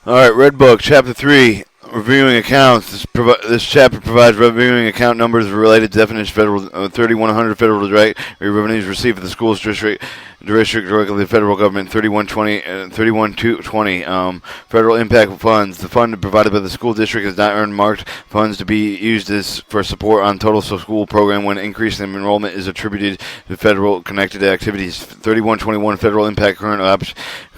All right, Red Book, Chapter 3, Reviewing Accounts. This chapter provides reviewing account numbers related to definition federal 3100 federal direct revenues received for the schools district directly to the federal government. 3120 federal impact funds. The fund provided by the school district has not earned marked funds to be used for support on total school program when increase in enrollment is attributed to federal connected activities. 3121 federal impact current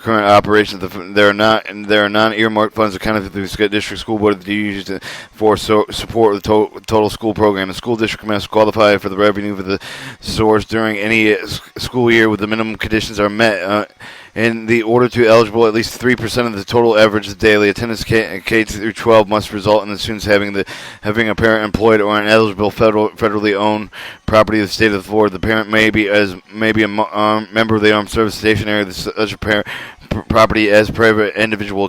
operations. There are non-earmarked funds accounted through the district school board to use for support of the total school program. The school district must qualify for the revenue for the source during any school year with the minimum conditions are met. In the order to eligible, at least 3% of the total average daily attendance K through 12 must result in the students having a parent employed or an eligible federally owned property of the state of Florida. The parent may be a member of the armed service stationary. Such a parent property as private individual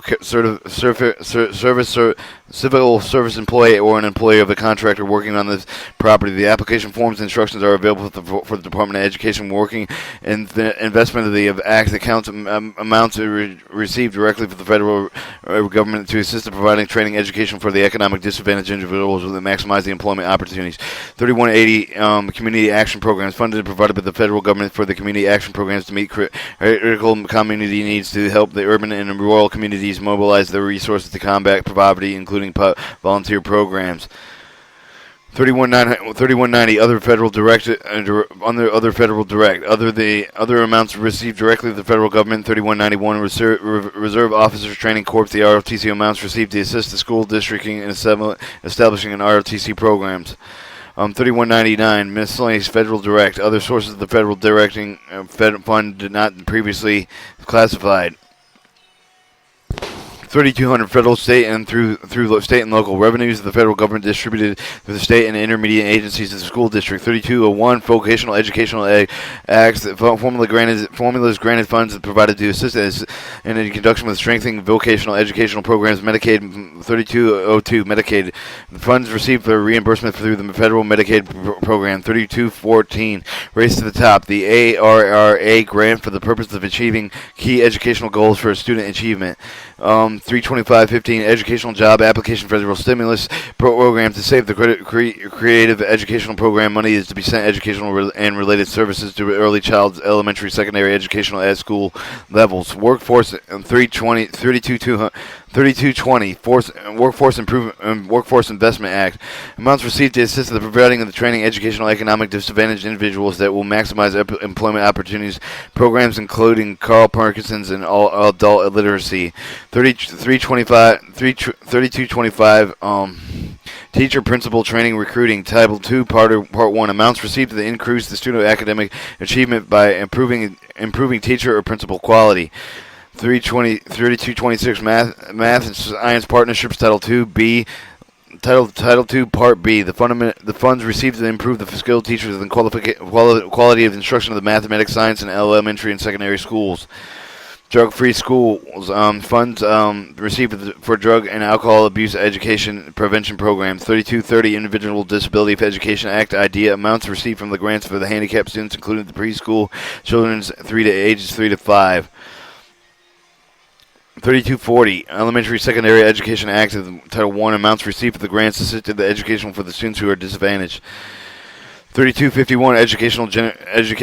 civil service employee or an employee of the contractor working on this property. The application forms and instructions are available for the Department of Education. Working in the investment of the Act accounts amounts received directly from the federal government to assist in providing training education for the economic disadvantaged individuals to maximize the employment opportunities. 3180 community action programs funded and provided by the federal government for the community action programs to meet critical community needs to help the urban and rural communities mobilize their resources to combat poverty, including volunteer programs. 3190 other federal direct other federal direct other amounts received directly to the federal government. 3191 reserve officers training corps. The ROTC amounts received to assist the school district in establishing an ROTC programs. 3199 miscellaneous federal direct other sources of the federal directing fund did not previously classified. 3,200 federal, state, and through state and local revenues of the federal government distributed to the state and intermediate agencies of the school district. 3,201 vocational educational acts formulas granted funds provided to assist in conjunction with strengthening vocational educational programs. Medicaid. 3,202 Medicaid. The funds received for reimbursement through the federal Medicaid program. 3,214 Race to the Top. The ARRA grant for the purpose of achieving key educational goals for student achievement. 325.15 Educational Job Application Federal Stimulus Program to save the creative educational program. Money is to be sent educational and related services to early child's elementary, secondary educational at school levels. Workforce 3220 Workforce Investment Act. Amounts received to assist in the providing of the training educational economic disadvantaged individuals that will maximize employment opportunities. Programs including Carl Parkinson's and all adult illiteracy. 3225 Teacher Principal Training Recruiting. Title 2 Part 1. Amounts received to increase the student academic achievement by improving teacher or principal quality. 3226 Math and Science Partnerships. Title 2B. Title 2 Part B. The funds received to improve the skilled teachers and quality of instruction of the mathematics, science, and elementary and secondary schools. Drug-free schools. Funds received for drug and alcohol abuse education prevention programs. 3230 Individual Disability Education Act IDEA. Amounts received from the grants for the handicapped students, including the preschool children's ages 3 to 5. 3240 Elementary Secondary Education Act of Title 1. Amounts received for the grants assisted the education for the students who are disadvantaged. 3251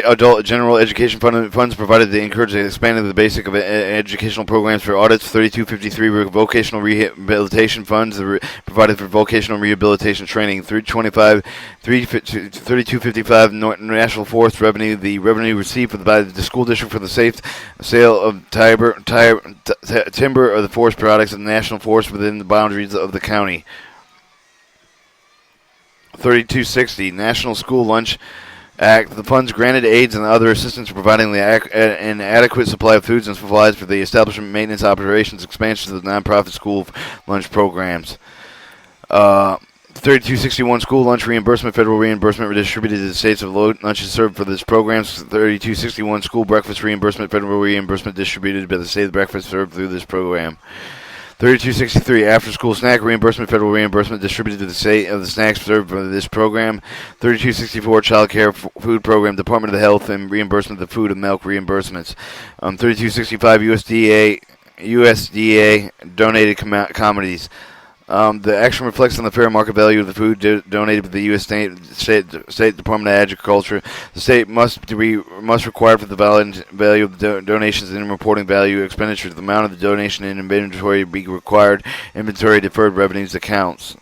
Adult General Education Funds provided to encourage the expanding of the basic of educational programs for audits. 3253 Vocational Rehabilitation Funds provided for vocational rehabilitation training. 3255 National Forest Revenue. The revenue received by the school district for the safe sale of timber or the forest products of the national forest within the boundaries of the county. 3260 National School Lunch Act. The funds granted aids and other assistance providing an adequate supply of foods and supplies for the establishment, maintenance, operations, expansion of the nonprofit school lunch programs. 3261 School Lunch Reimbursement. Federal reimbursement distributed to the states of lunches served for this programs. 3261 School Breakfast Reimbursement. Federal reimbursement distributed by the state of breakfast served through this program. 3263 After School Snack Reimbursement. Federal reimbursement distributed to the state of the snacks served for this program. 3264 Child Care Food Program. Department of Health and reimbursement of the food and milk reimbursements. 3265 USDA donated commodities. The action reflects on the fair market value of the food donated to the U.S. State Department of Agriculture. The state must require for the value of the donations and reporting value expenditures. The amount of the donation and inventory be required inventory deferred revenues accounts.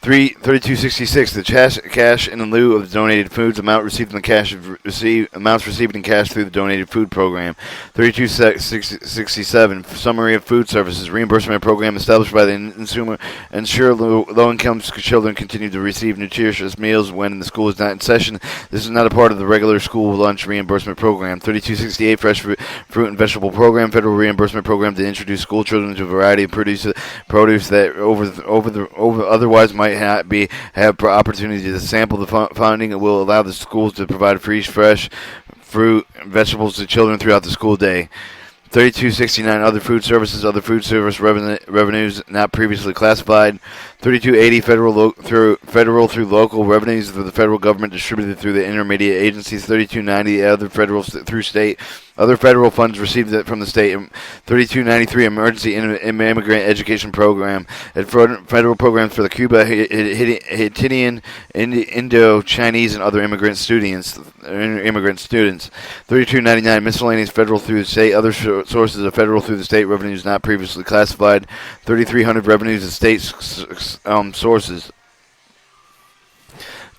3266. The cash in lieu of the donated foods amounts received in cash through the donated food program. 3267. Summary of food services reimbursement program established by the consumer ensure low-income children continue to receive nutritious meals when the school is not in session. This is not a part of the regular school lunch reimbursement program. 3268. Fresh fruit and vegetable program federal reimbursement program to introduce school children to a variety of produce that otherwise might have opportunity to sample. The funding will allow the schools to provide fresh fruit and vegetables to children throughout the school day. 3269. Other food services, other food service revenues not previously classified. 3280. Federal through local revenues of the federal government distributed through the intermediate agencies. 3290. Other federal through state. Other federal funds received from the state. 3293. Emergency immigrant education program. Federal programs for the Cuba, Haitian, Indo-Chinese, and other immigrant students. 3299. Miscellaneous federal through the state. Other sources of federal through the state revenues not previously classified. 3300. Revenues of state sources.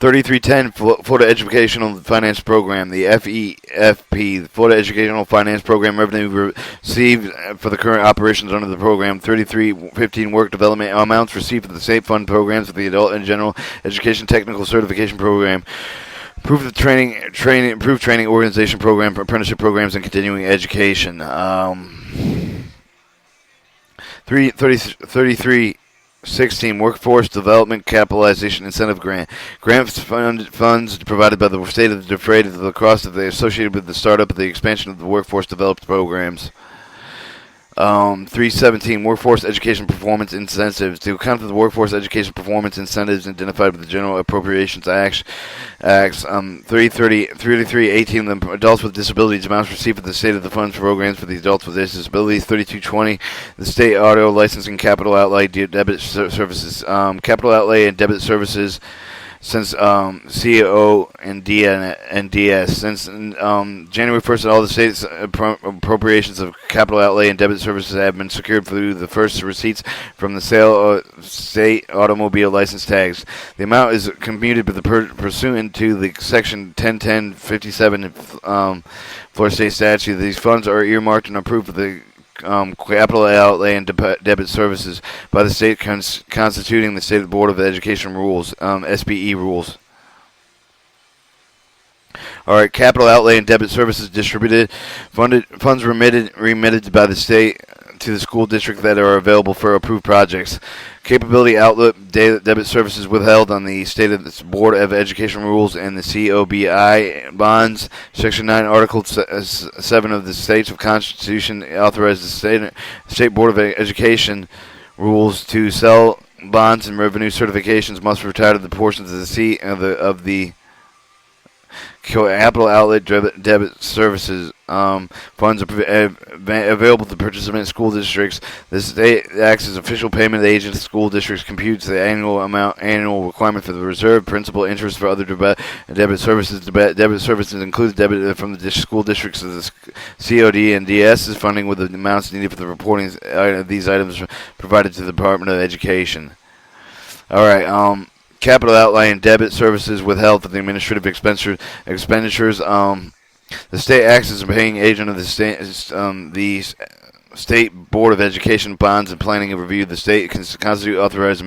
3310. Florida Educational Finance Program, the FEFP, the Florida Educational Finance Program revenue received for the current operations under the program. 3315. Work development amounts received for the state fund programs of the Adult and General Education Technical Certification Program. Improved training organization program, apprenticeship programs, and continuing education. 3316. Workforce Development Capitalization Incentive Grant. Grants funds provided by the state of defrayed of the cost associated with the startup of the expansion of the workforce developed programs. 317. Workforce Education Performance Incentives. To account for the workforce education performance incentives identified with the General Appropriations Acts. 3318. The adults with disabilities amounts received for the state of the funds programs for the adults with disabilities. 3220. The state auto licensing capital outlay debit services. Capital outlay and debit services. Since CO and DS. Since January 1st, all the state's appropriations of capital outlay and debit services have been secured through the first receipts from the sale of state automobile license tags. The amount is computed pursuant to the Section 101057 Florida State Statute. These funds are earmarked and approved for the capital outlay and debit services by the state constituting the State Board of Education rules, SBE rules. All right, capital outlay and debit services funds remitted by the state to the school district that are available for approved projects. Capability outlet debit services withheld on the State of the Board of Education rules and the COBI bonds. Section 9, Article 7 of the States of Constitution authorizes the State Board of Education rules to sell bonds and revenue certifications must retire to the portions of the capital outlet debit services funds available to participant school districts. The state acts as official payment agent. School districts computes the annual requirement for the reserve, principal, interest for other debit services. Debit services include debit from the school districts of the COD and DS funding with the amounts needed for the reporting of these items provided to the Department of Education. All right. Capital outlay and debit services withheld for the administrative expenditures. The state acts as a paying agent of the State Board of Education bonds and planning and review. The state can constitute authorized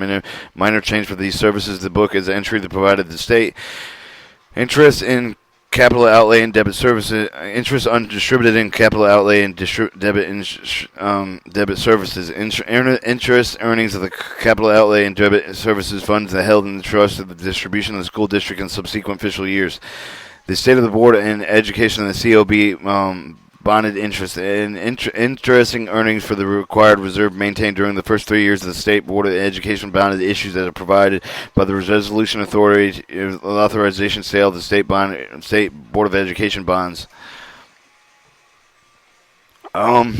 minor change for these services. The book is entry that provided the state interest in capital outlay and debit services, interest undistributed in capital outlay and debit services, interest earnings of the capital outlay and debit services funds that held in the trust of the distribution of the school district in subsequent fiscal years. The State of the Board and Education and the COB bonded interest and interesting earnings for the required reserve maintained during the first 3 years of the State Board of Education bonded issues that are provided by the resolution authority authorization sale of the State Board of Education bonds. Um,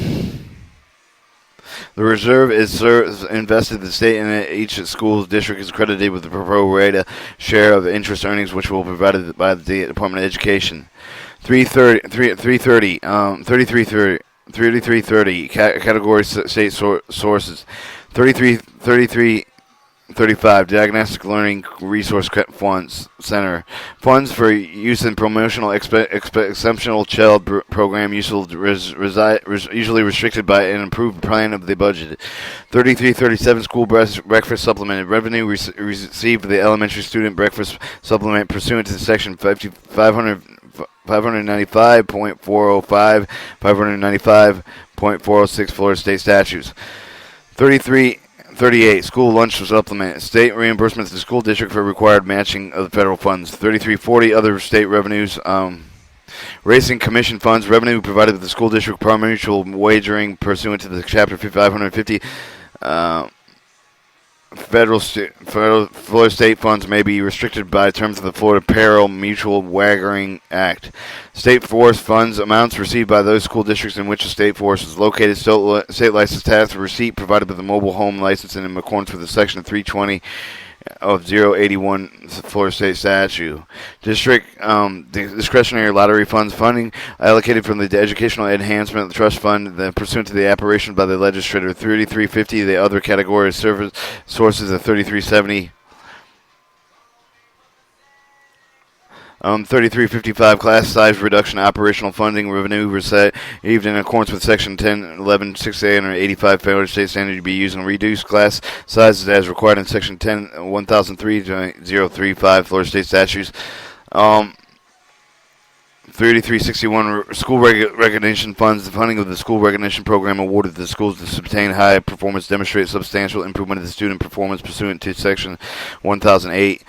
the reserve is invested in the state, and each school district is credited with the pro rata share of interest earnings, which will be provided by the Department of Education. 3330 category state sources. 3335 Diagnostic Learning Resource Funds Center. Funds for use in promotional exceptional child program usually restricted by an approved plan of the budget. 3337 School Breakfast Supplement. Revenue received for the elementary student breakfast supplement pursuant to section 595.405, 595.406 Florida State statutes. 3338 School Lunch Supplement. State reimbursement to the school district for required matching of the federal funds. 3340 Other state revenues. Racing Commission funds. Revenue provided to the school district par mutual wagering pursuant to the Chapter 550. Florida state funds may be restricted by terms of the Florida Peril Mutual Wagering Act. State forest funds. Amounts received by those school districts in which the state forest is located. State license tax receipt provided by the mobile home license in accordance with the section 320 of 081 Florida State statute. District discretionary lottery funds. Funding allocated from the Educational Enhancement Trust Fund pursuant to the appropriation by the legislature. 3350 The other category of service sources of 3370. 3355 Class size reduction operational funding revenue received in accordance with section 1011-685 Florida State standard to be used in reduced class sizes as required in section 10-1003-035 Florida State statutes. 3361 School Recognition Funds. The funding of the school recognition program awarded to the schools to obtain high performance demonstrate substantial improvement of the student performance pursuant to section 1008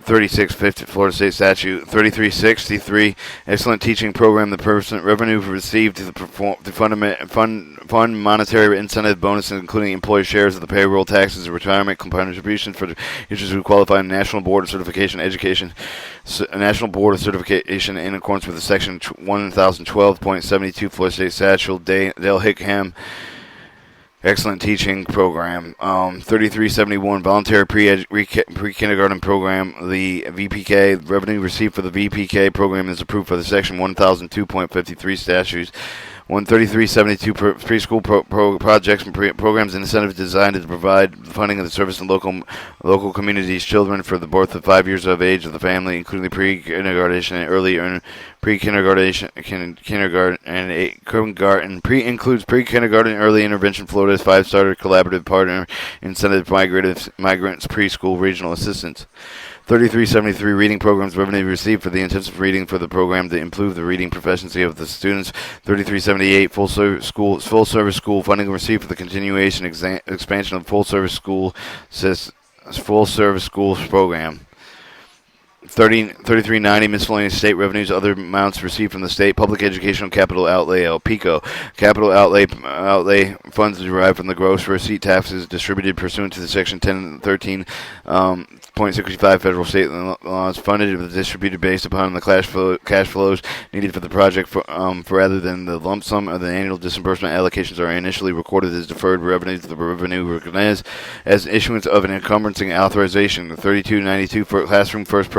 3650 Florida State Statute. 3363 Excellent Teaching Program. The person revenue received to fund monetary incentive bonuses, including employee shares of the payroll taxes and retirement contributions for teachers who qualify in National Board of Certification Education. National Board of Certification in accordance with the section 1012.72 Florida State Statute. Dale Hickam Excellent Teaching Program. 3371 Voluntary Pre-Kindergarten Program. The VPK revenue received for the VPK program is approved for the section 1002.53 statutes. 13372 preschool projects and programs and incentives designed to provide funding of the service in local communities children for the birth of 5 years of age of the family, including pre-kindergarten and early pre-kindergarten includes pre-kindergarten early intervention. Florida's 5-star collaborative partner incentive migrants preschool regional assistance. 3373 Reading Programs revenue received for the intensive reading for the program to improve the reading proficiency of the students. 3378 Full service school funding received for the continuation expansion of full service schools program. 3390 Miscellaneous State Revenues. Other amounts received from the state. Public Educational Capital Outlay, PICO. Capital outlay funds derived from the gross receipt taxes distributed pursuant to the section 1013.65 federal state laws, funded and distributed based upon the cash flows needed for the project rather than the lump sum of the annual disbursement allocations are initially recorded as deferred revenues. The revenue recognized as issuance of an encumbrances authorization. 3292 for Classroom First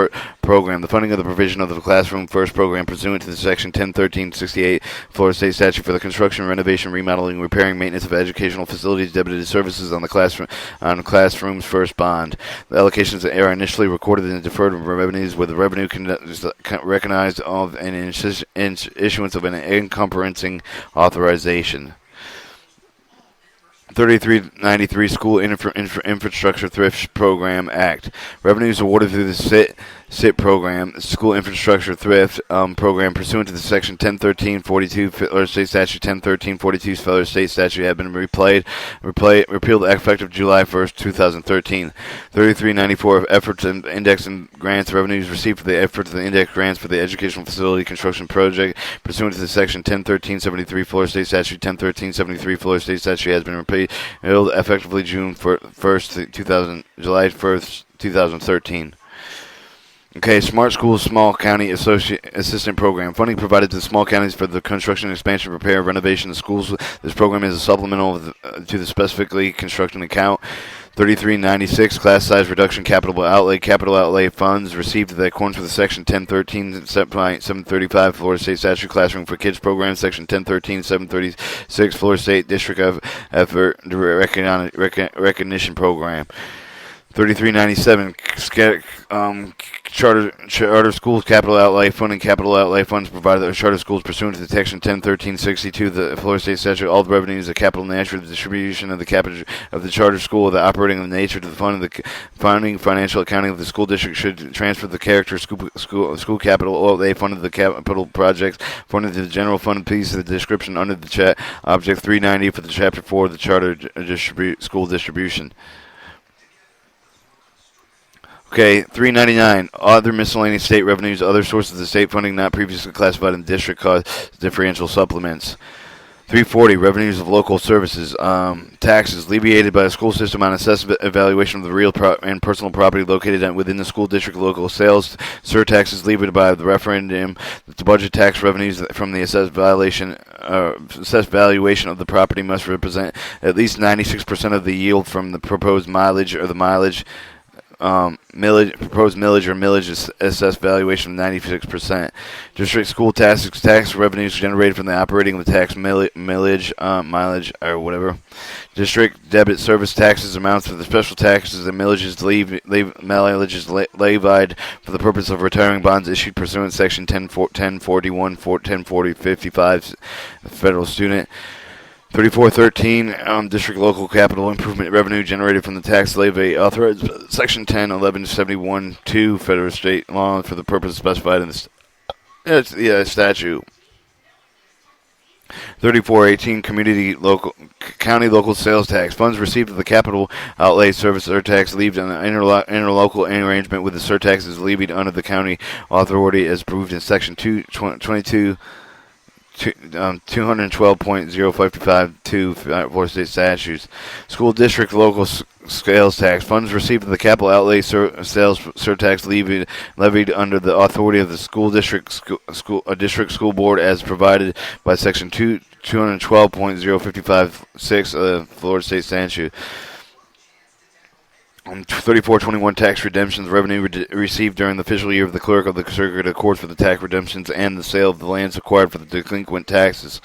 Program. The funding of the provision of the Classroom First Program pursuant to the section 1013-68 Florida State Statute for the construction, renovation, remodeling, repairing, maintenance of educational facilities, debited services on the Classrooms First bond. The allocations are initially recorded in deferred revenues with the revenue recognized of an issuance of an encumbrances authorization. 3393 School Infrastructure Thrift Program Act. Revenues awarded through the SIT program, School Infrastructure Thrift Program, pursuant to the section 1013-42 Florida State Statute 1013-42 Florida State Statute have been repealed effective July 1st, 2013. 3394 Efforts and Index and Grants. Revenues received for the efforts and index grants for the educational facility construction project pursuant to the section 1013-73 Florida State Statute 1013-73 Florida State Statute has been repealed effectively July 1st, 2013. Okay, Smart Schools Small County Assistant Program. Funding provided to small counties for the construction, expansion, repair, renovation of schools. This program is a supplemental to the specifically construction account. 3396 class size reduction capital outlay funds received in accordance with Section 1013 735 Florida State Statute Classroom for Kids program, Section 1013 736 Florida State District of Effort Recognition Program. 3397 charter schools capital outlay funds provided to charter schools pursuant to Section 101362 the Florida State Statute. All the revenues, the capital nature, the distribution of the capital of the charter school, the operating of the nature to the fund, the funding, financial accounting of the school district should transfer the character school capital outlay fund of the capital projects funded to the general fund piece of the description under the chat object 390 for the chapter 4 of the charter school distribution. Okay, 399. Other miscellaneous state revenues, other sources of state funding not previously classified in district cost differential supplements. 340. Revenues of local services, taxes alleviated by the school system on assessment evaluation of the real and personal property located within the school district. Local sales surtaxes alleviated by the referendum. The budget tax revenues from the assessed valuation of the property must represent at least 96% of the yield from the proposed mileage or the mileage. Proposed millage or millage assessed valuation of 96%. District school tax revenues generated from the operating of the tax millage, mileage, or whatever. District debit service taxes amounts for the special taxes and millages levied for the purpose of retiring bonds issued pursuant to Section 1041, 1040, 55 Federal Student. 3413, district local capital improvement revenue generated from the tax levy authorized Section 101171-2 Federal State law for the purpose specified in the statute. 3418, county local sales tax. Funds received of the capital outlay service surtax levied on an interlocal arrangement with the surtax is levied under the county authority as approved in Section 222. 212.0552 Florida State statutes. School district local sales tax. Funds received of the capital outlay sales surtax levied under the authority of the school district district school board as provided by Section 212.0556 of the Florida State statute. 3421 tax redemptions, revenue received during the fiscal year of the clerk of the circuit court for the tax redemptions and the sale of the lands acquired for the delinquent taxes.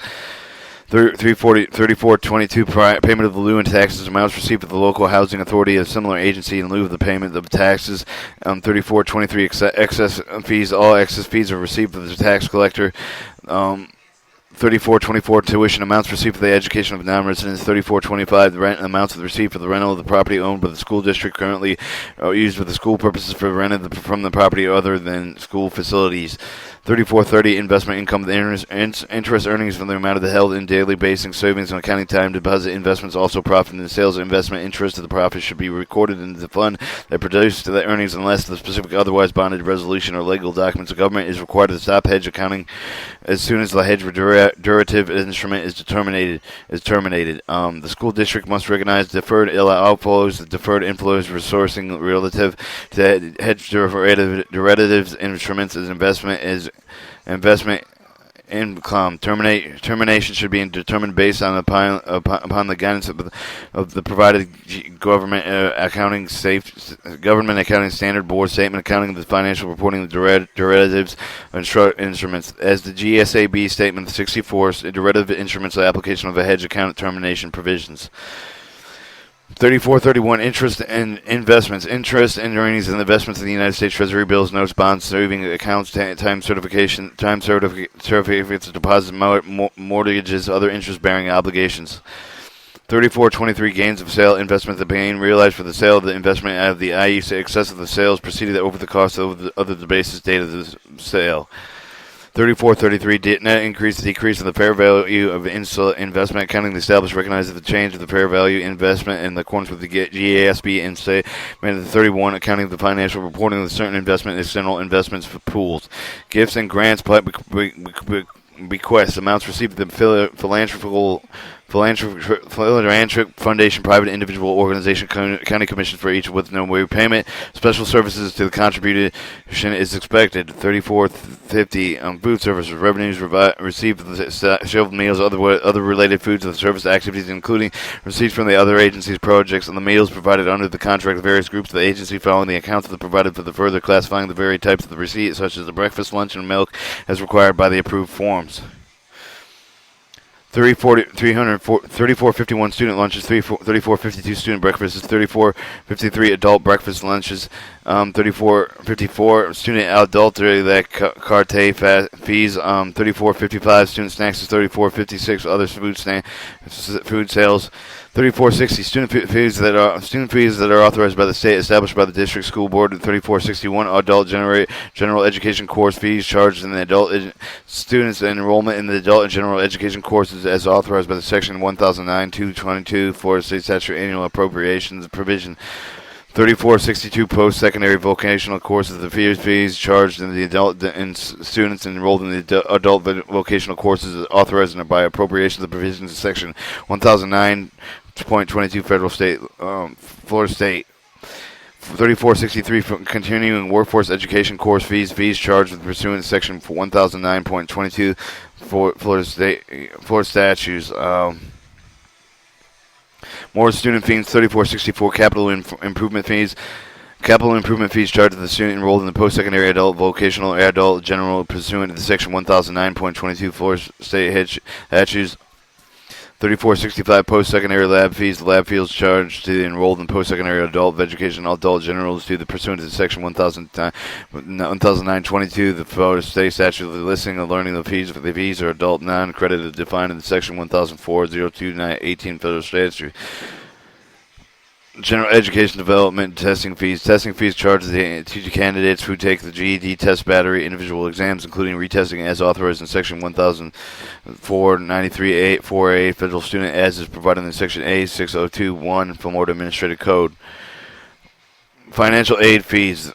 3422 payment of the lieu and taxes amounts received at the local housing authority of similar agency in lieu of the payment of taxes. 3423 excess fees, all excess fees are received from the tax collector. 3424 tuition amounts received for the education of non-residents. 3425 the rent amounts received for the rental of the property owned by the school district currently used for the school purposes for rented from the property other than school facilities. 3430 investment income, the interest earnings from the amount of the held in daily basis savings and accounting time deposit investments, also profit in the sales of investment interest of the profit should be recorded in the fund that produced the earnings unless the specific otherwise bonded resolution or legal documents. The government is required to stop hedge accounting as soon as the hedge derivative instrument is terminated. The school district must recognize deferred outflows, deferred inflows, resourcing relative to hedge derivatives instruments as investment income. Termination should be determined based on upon the guidance of the provided government accounting standard board statement accounting of the financial reporting of the derivatives instruments as the GSAB statement 64 derivative instruments the application of a hedge account termination provisions. 3431 interest and investments. Interest and earnings and investments in the United States Treasury bills, notes, bonds, saving accounts, time certificates, deposits, mortgages, other interest-bearing obligations. 3423 gains of sale investment. The gain realized for the sale of the investment out of the i.e. excess of the sales preceded over the cost of the basis date of the sale. 3433 net decrease in the fair value of investment accounting. The established recognizes the change of the fair value investment in accordance with the GASB and statement 31 accounting of the financial reporting of certain investment external investments for pools. Gifts and grants bequests amounts received at the Philanthropic foundation, private individual organization, county commission for each with no repayment. Special services to the contribution is expected. 3450 food services revenues received for the shelved meals, other related foods and service activities, including receipts from the other agencies' projects and the meals provided under the contract of various groups of the agency, following the accounts that are provided for the further classifying the various types of the receipt, such as the breakfast, lunch, and milk, as required by the approved forms. 3451 student lunches, 3452 student breakfasts, 3453 adult breakfast lunches, 3454 student adult carte fees, 3455 student snacks, 3456 other food sales, 3460 student fees that are authorized by the state, established by the district school board. 3461 adult general education course fees charged in the adult students and enrollment in the adult and general education courses as authorized by the section 1009-222 Florida State Statute annual appropriations provision. 3462 post-secondary vocational courses, the fees charged in the adult and students enrolled in the adult vocational courses authorized by appropriations of provisions of section 1009.22 federal state Florida State. 3463 continuing workforce education course fees charged with pursuant to section 1009.22 Florida statutes. More student fees, 3464 capital improvement fees. Capital improvement fees charged to the student enrolled in the post-secondary adult vocational adult general pursuant to the section 1009.22 Florida State statutes. 3465 post-secondary lab fees. The lab fees charged to the enrolled in post-secondary adult education adult generals to the pursuant to section 1009.22 the Florida State statute. The listing of learning the fees for the fees are adult non-credited defined in section 1004-029-18 federal statute. General education development testing fees. Testing fees charged to the teacher candidates who take the GED test battery individual exams, including retesting as authorized in section 1004-93-4A federal student as is provided in section A6021 Florida Administrative Code. Financial aid fees.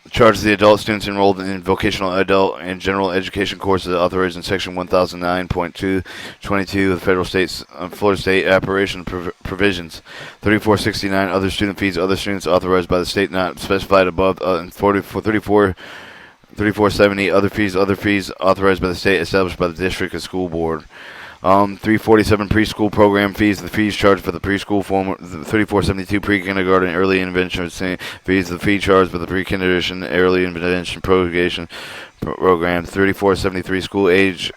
Charged to the adult students enrolled in vocational adult and general education courses authorized in section 1009.222 of the federal states Florida State operation provisions. 3469 other student fees, other students authorized by the state not specified above, and 3470 other fees authorized by the state established by the district and school board. 347 preschool program fees. The fees charged for the preschool form. 3472 pre-kindergarten early intervention fees. The fee charged for the pre-kindergarten early intervention program. 3473 school age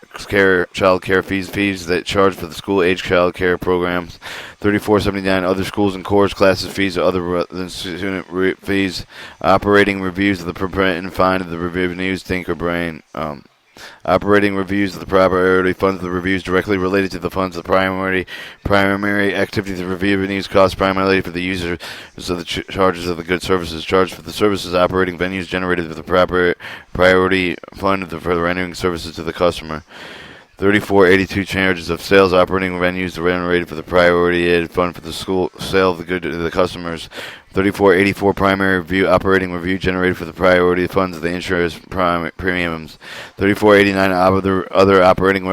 child care fees that charged for the school age child care programs. 3479 other schools and course classes fees or other than student fees. Operating reviews of the prevent and find of the revenues think or brain. Operating reviews of the priority funds, the reviews directly related to the funds, the primary activities, the review revenues costs primarily for the users of the charges of the goods services, charged for the services operating venues generated with the priority fund for the rendering services to the customer. 3482 charges of sales operating venues generated for the priority aid fund for the school sale of the good to the customers. 3484 primary review operating review generated for the priority funds of the insurance premiums. 3489 other operating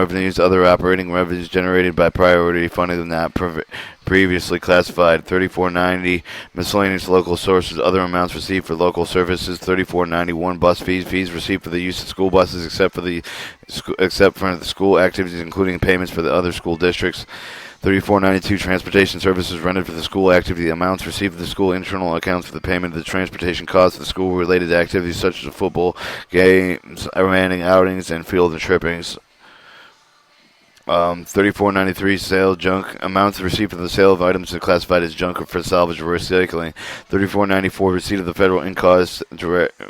revenues generated by priority funding not previously classified. 3490 miscellaneous local sources, other amounts received for local services. 3491 bus fees received for the use of school buses except for the school activities, including payments for the other school districts. 3492 transportation services rendered for the school activity, amounts received for the school internal accounts for the payment of the transportation costs of the school related activities such as football games, running outings, and field and trippings. 3493 sale junk amounts received for the sale of items classified as junk or for salvage or recycling. 3494 receipt of the federal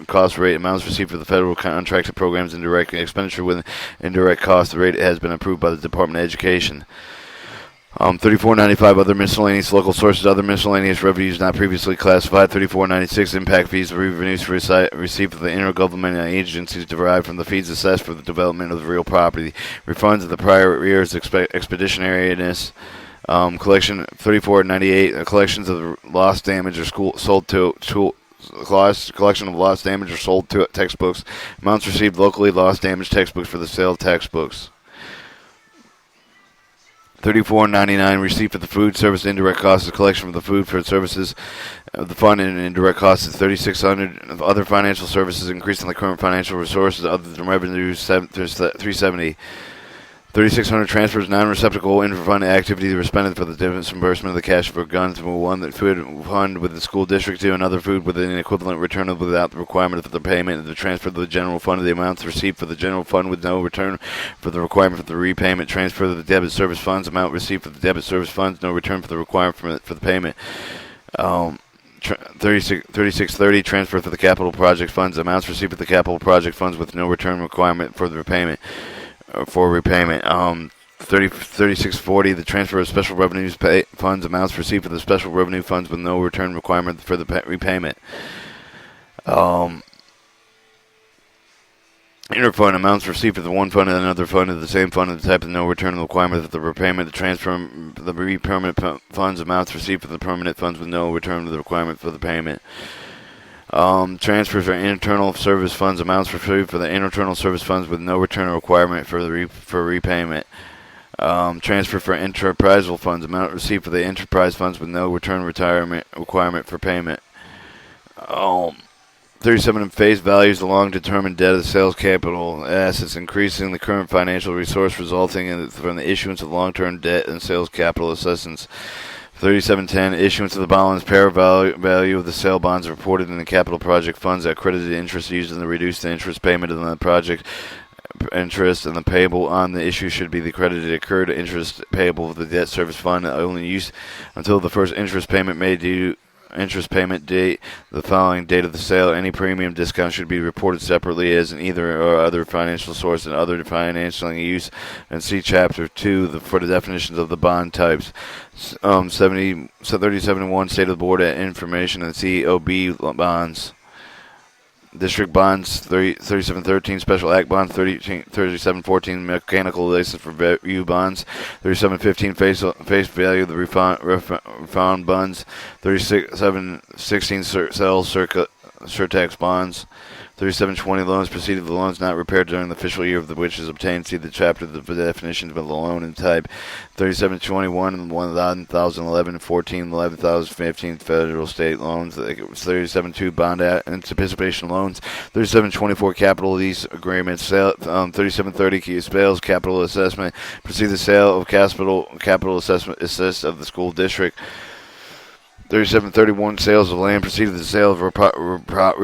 cost rate amounts received for the federal contracted programs and direct expenditure with indirect cost. The rate has been approved by the Department of Education. 3495 other miscellaneous local sources, other miscellaneous revenues not previously classified. 3496 impact fees revenues received from the intergovernmental agencies derived from the fees assessed for the development of the real property. Refunds of the prior year's expeditionariness. Collection 3498 collections of lost damage or collection of lost damage or sold to textbooks. Amounts received locally lost damage textbooks for the sale of textbooks. $34.99 receipt for the food service indirect costs of collection of the food for services of the fund and indirect costs is $3,600 of other financial services increasing the current financial resources other than revenues $370. $3,600 transfers non-receptacle interfund activity expended for the disbursement of the cash for guns from one that food fund with the school district to another food with an equivalent return without the requirement for the payment of the transfer to the general fund of the amounts received for the general fund with no return for the requirement for the repayment transfer to the debit service funds amount received for the debit service funds no return for the requirement for the payment. 3630 transfer for the capital project funds amounts received for the capital project funds with no return requirement for the repayment. 3640 the transfer of special revenues funds amounts received for the special revenue funds with no return requirement for the repayment. Interfund amounts received for the one fund and another fund of the same fund of the type of no return requirement for the repayment. The transfer the permanent funds amounts received for the permanent funds with no return to the requirement for the payment. Transfers for internal service funds amounts received for the internal service funds with no return requirement for repayment. Transfer for enterprisal funds amount received for the enterprise funds with no return retirement requirement for payment. 37 in face values the long-determined debt of the sales capital assets, increasing the current financial resource resulting from the issuance of long-term debt and sales capital assessments. 3710 issuance of the bonds par value of the sale bonds reported in the capital project funds at credited interest used in the reduce the interest payment of the project interest and the payable on the issue should be the credited accrued interest payable of the debt service fund only used until the first interest payment made due interest payment date the following date of the sale. Any premium discount should be reported separately as in either or other financial source and other financial use and see chapter 2 for the definitions of the bond types. 37-1 state of the board at information and COB bonds. District bonds 3713 special act bonds 3714 mechanical license for review bonds 3715 face value of the refund bonds 3716 sales surtax bonds 3720 loans proceeded the loans not repaired during the official year of which is obtained. See the chapter of the definitions of the loan and type. 3721 1011 14 11,015 federal state loans. 37.2 bond anticipation loans. 3724 capital lease agreements. 3730 sales capital assessment. Proceed the sale of capital assessment assist of the school district. 3731 sales of land proceeded the sale of real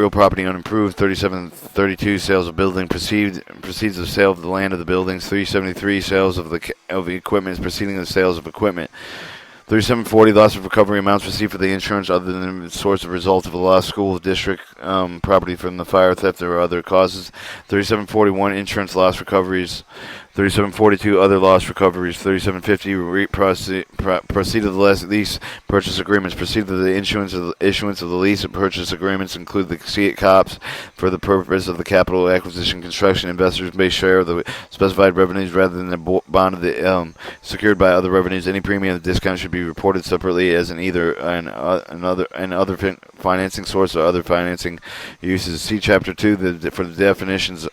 property unimproved. 3732 sales of building proceeds the sale of the land of the buildings. 373 sales of the equipment proceeding the sales of equipment. 3740 loss of recovery amounts received for the insurance other than the source of result of a lost school district property from the fire, theft, or other causes. 3741 insurance loss recoveries. 3742 other loss recoveries. 3750 proceed of the lease purchase agreements. Proceed to the issuance of the lease and purchase agreements include the COPs for the purpose of the capital acquisition construction. Investors may share of the specified revenues rather than the bond of the secured by other revenues. Any premium of discount should be reported separately as in either another financing source or other financing uses. See Chapter 2 for the definitions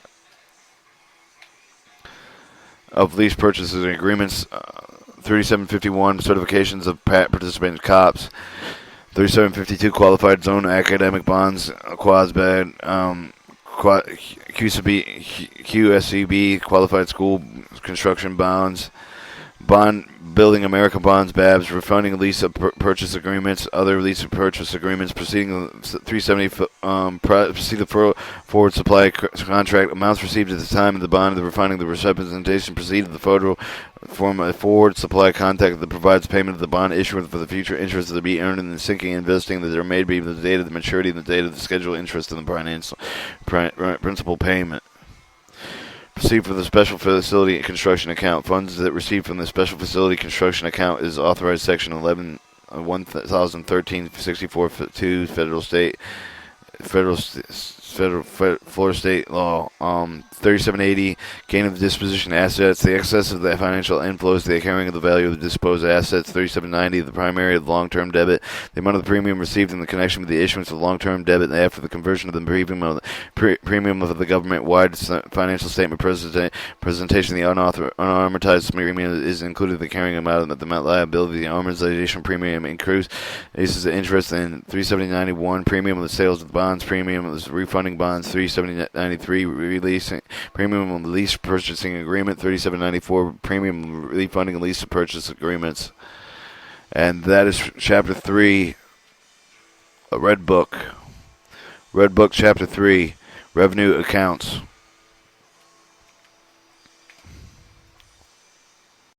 of lease purchases and agreements. 3751 certifications of participant COPs. 3752 qualified zone academic bonds. QSB, QSCB qualified school construction bonds. Bond Building America bonds, BABs, refunding lease of purchase agreements, other lease of purchase agreements, proceeding 370, proceed the forward supply contract, amounts received at the time of the bond, the refunding the representation, proceed to the federal form a forward supply contract that provides payment of the bond issuance for the future interest that be earned in the sinking investing that are made be the date of the maturity and the date of the scheduled interest in the principal payment. Proceed for the special facility construction account. Funds that received from the special facility construction account is authorized section 1013 64 2 federal Florida state law. 3780, gain of disposition assets, the excess of the financial inflows, the carrying of the value of the disposed assets. 3790, the primary of the long-term debit, the amount of the premium received in the connection with the issuance of the long-term debit after the conversion of the premium of the government-wide financial statement presentation. The unamortized premium is included the carrying amount of the liability. The amortization premium increases the interest in 37091, premium of the sales of bonds, premium of the refunding bonds. 37093, releasing premium of the lease purchasing agreement. 3794, premium refunding and lease purchase agreements. And that is chapter 3, a Red Book. Red Book chapter 3, revenue accounts.